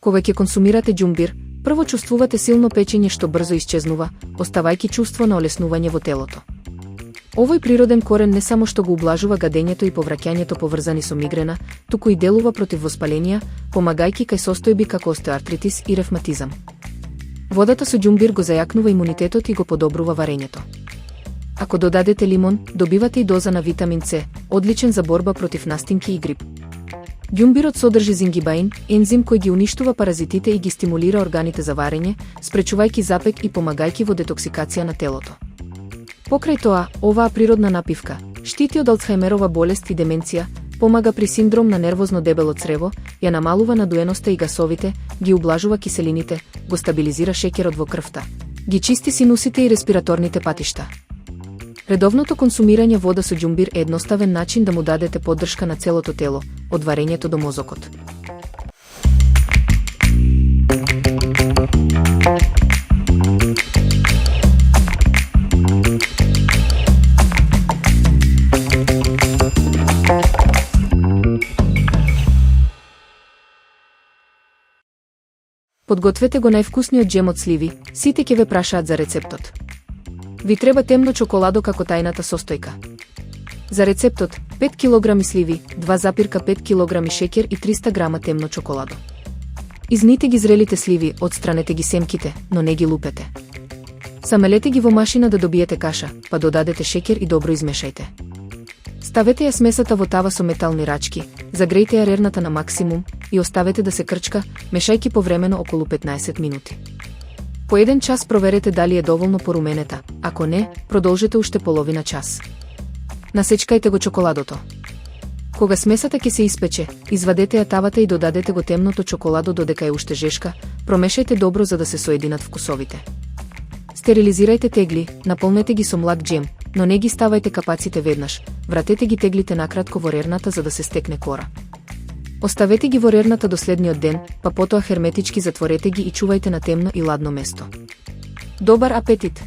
Кога ќе консумирате џумбир, прво чувствувате силно печење што брзо исчезнува, оставајќи чувство на олеснување во телото. Овој природен корен не само што го ублажува гадењето и повраќањето поврзани со мигрена, туку и делува против воспаленија, помагајќи кај состојби како остеоартритис и ревматизам. Водата со џумбир го зајакнува имунитетот и го подобрува варењето. Ако додадете лимон, добивате и доза на витамин С, одличен за борба против настинки и грип. Ѓумбирот содржи зингибаин, ензим кој ги уништува паразитите и ги стимулира органите за варење, спречувајќи запек и помагајќи во детоксикација на телото. Покрај тоа, оваа природна напивка штити од Алцхајмерова болест и деменција, помага при синдром на нервозно дебело црево, ја намалува надуеноста и гасовите, ги ублажува киселините, го стабилизира шеќерот во крвта, ги чисти синусите и респираторните патишта. Редовното консумирање вода со џумбир е едноставен начин да му дадете поддршка на целото тело, од варењето до мозокот. Подгответе го највкусниот џем од сливи, сите ќе ве прашаат за рецептот. Ви треба темно чоколадо како тајната состојка. За рецептот, 5 кг сливи, 2,5 кг шеќер и 300 г темно чоколадо. Измите ги зрелите сливи, отстранете ги семките, но не ги лупете. Самелете ги во машина да добиете каша, па додадете шеќер и добро измешајте. Ставете ја смесата во тава со метални рачки, загрејте ја рерната на максимум и оставете да се крчка, мешајки повремено околу 15 минути. По 1 час проверете дали е доволно поруменета, ако не, продолжете уште половина час. Насечкајте го чоколадото. Кога смесата ќе се испече, извадете ја тавата и додадете го темното чоколадо додека е уште жешка, промешајте добро за да се соединат вкусовите. Стерилизирајте тегли, наполнете ги со млак џем, но не ги ставајте капаците веднаш, вратете ги теглите накратко во рерната за да се стекне кора. Оставете ги во рерната до следниот ден, па потоа херметички затворете ги и чувајте на темно и ладно место. Добар апетит!